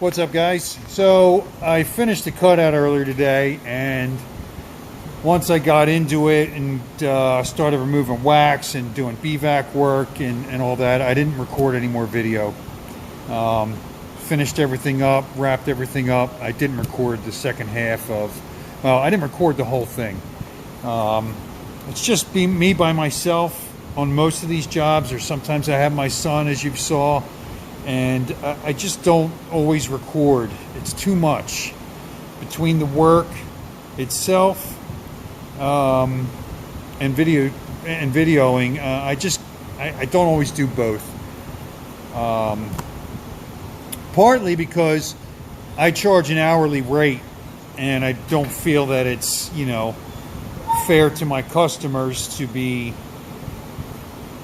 What's up, guys? So I finished the cutout earlier today, and once I got into it and started removing wax and doing BVAC work and all that, I didn't record any more video. Finished everything up, wrapped everything up. I didn't record the second half of, well, I didn't record the whole thing. It's just me by myself on most of these jobs, or sometimes I have my son, as you saw. And I just don't always record. It's too much between the work itself and videoing. I don't always do both. Partly because I charge an hourly rate, and I don't feel that it's fair to my customers to be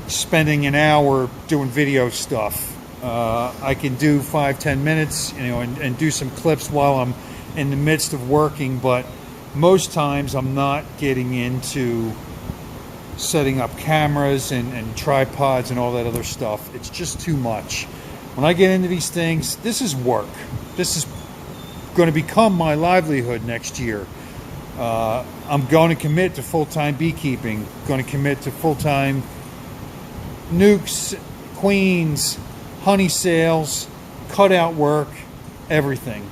spending an hour doing video stuff. I can do 5-10 minutes, and do some clips while I'm in the midst of working, but most times I'm not getting into setting up cameras and tripods and all that other stuff. It's just too much. When I get into these things, this is work. This is going to become my livelihood next year. I'm going to commit to full-time beekeeping, going to commit to full-time nukes, queens, honey sales, cutout work, everything.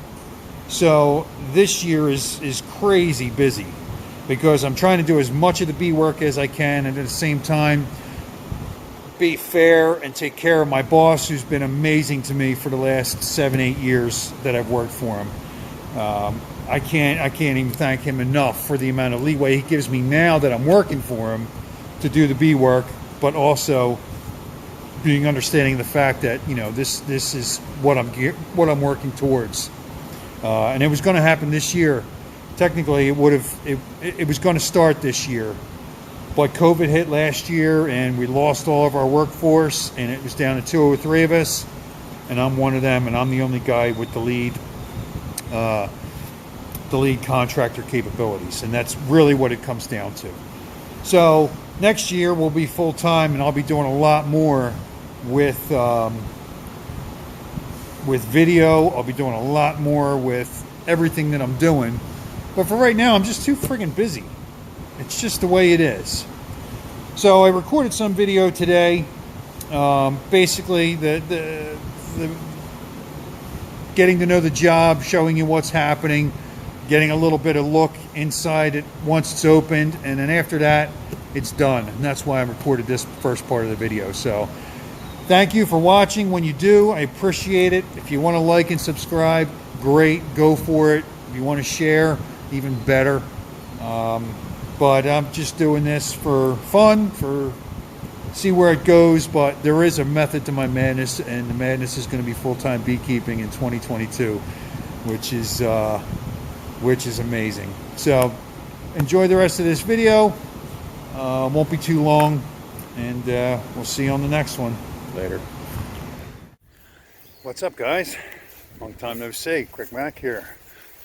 So this year is crazy busy because I'm trying to do as much of the bee work as I can, and at the same time be fair and take care of my boss, who's been amazing to me for the last 7-8 years that I've worked for him. I can't even thank him enough for the amount of leeway he gives me now that I'm working for him to do the bee work, but also being understanding the fact that this is what I'm working towards, and it was going to happen this year. Technically, it was going to start this year, but COVID hit last year, and we lost all of our workforce, and it was down to 2 or 3 of us, and I'm one of them, and I'm the only guy with the lead contractor capabilities, and that's really what it comes down to. So next year we'll be full time, and I'll be doing a lot more with video. I'll be doing a lot more with everything that I'm doing, but for right now I'm just too friggin' busy. It's just the way it is. So I recorded some video today, basically the getting to know the job, showing you what's happening, getting a little bit of look inside it once it's opened, and then after that it's done. And that's why I recorded this first part of the video. So thank you for watching. When you do, I appreciate it. If you want to like and subscribe, great, go for it. If you want to share, even better. But I'm just doing this for fun, for see where it goes. But there is a method to my madness, and the madness is going to be full-time beekeeping in 2022, which is amazing. So enjoy the rest of this video. Won't be too long, and we'll see you on the next one. Later. What's up, guys? Long time no see. Quick Mac here,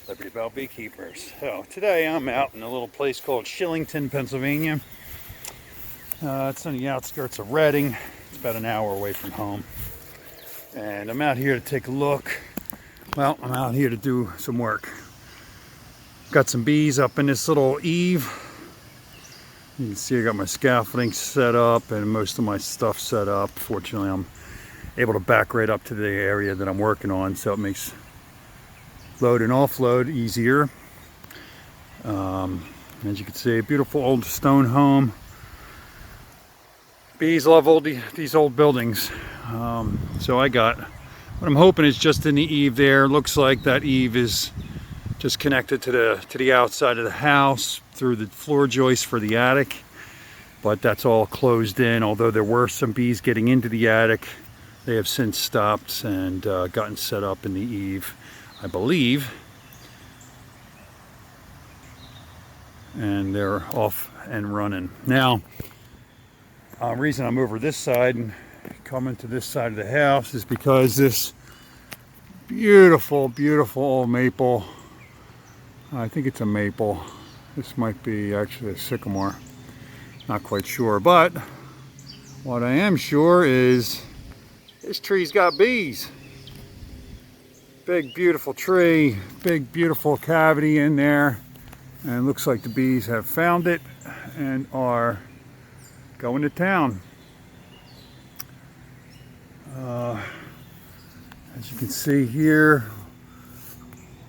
Liberty Bell Beekeepers. So today I'm out in a little place called Shillington, Pennsylvania. It's on the outskirts of Reading. It's about an hour away from home, and I'm out here to take a look. Well, I'm out here to do some work. Got some bees up in this little eave. You can see I got my scaffolding set up and most of my stuff set up. Fortunately, I'm able to back right up to the area that I'm working on, so it makes load and offload easier. As you can see, a beautiful old stone home. Bees love these old buildings. So I got, what I'm hoping is just in the eave there. Looks like that eave is just connected to the outside of the house through the floor joist for the attic, but that's all closed in. Although there were some bees getting into the attic, they have since stopped and gotten set up in the eave, I believe, and they're off and running now. Reason I'm over this side and coming to this side of the house is because this beautiful old maple, I think it's a maple, this might be actually a sycamore, not quite sure, but what I am sure is this tree's got bees. Big beautiful tree, big beautiful cavity in there, and it looks like the bees have found it and are going to town. As you can see here,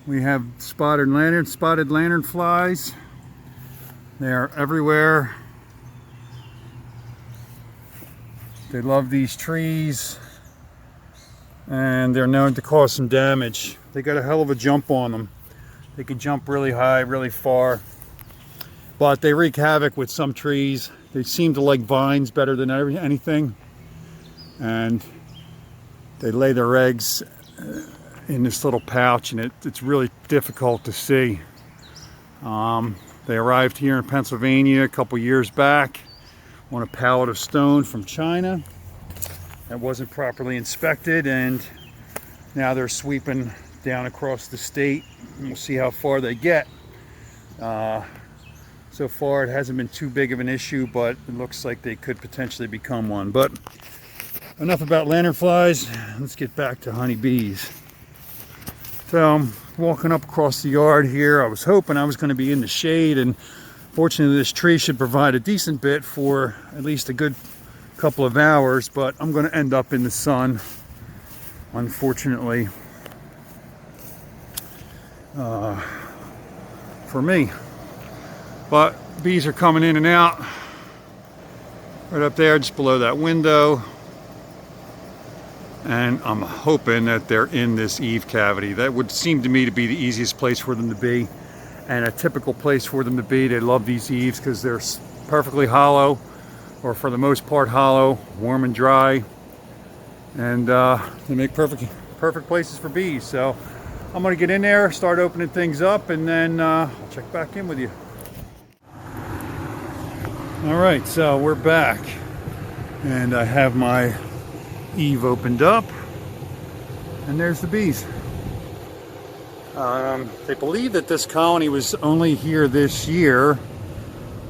we have spotted lantern flies. They are everywhere. They love these trees, and they're known to cause some damage. They got a hell of a jump on them. They can jump really high, really far, but they wreak havoc with some trees. They seem to like vines better than anything, and they lay their eggs in this little pouch, and it's really difficult to see. They arrived here in Pennsylvania a couple years back on a pallet of stone from China that wasn't properly inspected, and now they're sweeping down across the state. We'll see how far they get. So far it hasn't been too big of an issue, but it looks like they could potentially become one. But enough about lanternflies. Let's get back to honeybees. So I'm walking up across the yard here. I was hoping I was going to be in the shade, and fortunately this tree should provide a decent bit for at least a good couple of hours, but I'm going to end up in the sun, unfortunately, for me. But bees are coming in and out right up there just below that window, and I'm hoping that they're in this eave cavity. That would seem to me to be the easiest place for them to be, and a typical place for them to be. They love these eaves because they're perfectly hollow, or for the most part hollow, warm and dry, and they make perfect places for bees. So I'm going to get in there, start opening things up, and then I'll check back in with you. All right, so we're back, and I have my eave opened up, and there's the bees. They believe that this colony was only here this year,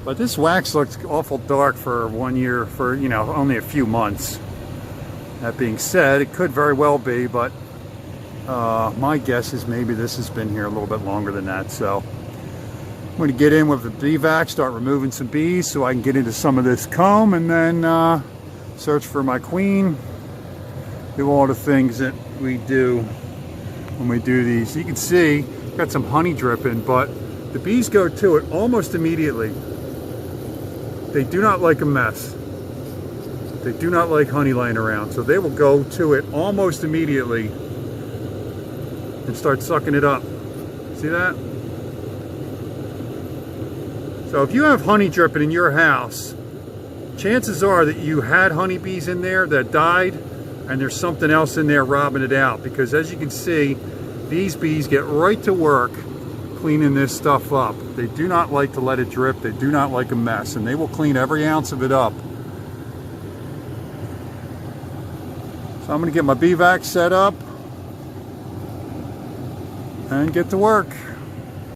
but this wax looks awful dark for 1 year, for only a few months. That being said, it could very well be, but my guess is maybe this has been here a little bit longer than that. So I'm going to get in with the bee vac, start removing some bees so I can get into some of this comb, and then search for my queen, do all the things that we do when we do these. You can see got some honey dripping, but the bees go to it almost immediately. They do not like a mess. They do not like honey lying around, so they will go to it almost immediately and start sucking it up. See that? So if you have honey dripping in your house, chances are that you had honeybees in there that died, and there's something else in there robbing it out, because as you can see, these bees get right to work cleaning this stuff up. They do not like to let it drip. They do not like a mess, and they will clean every ounce of it up. So I'm going to get my bee vac set up and get to work.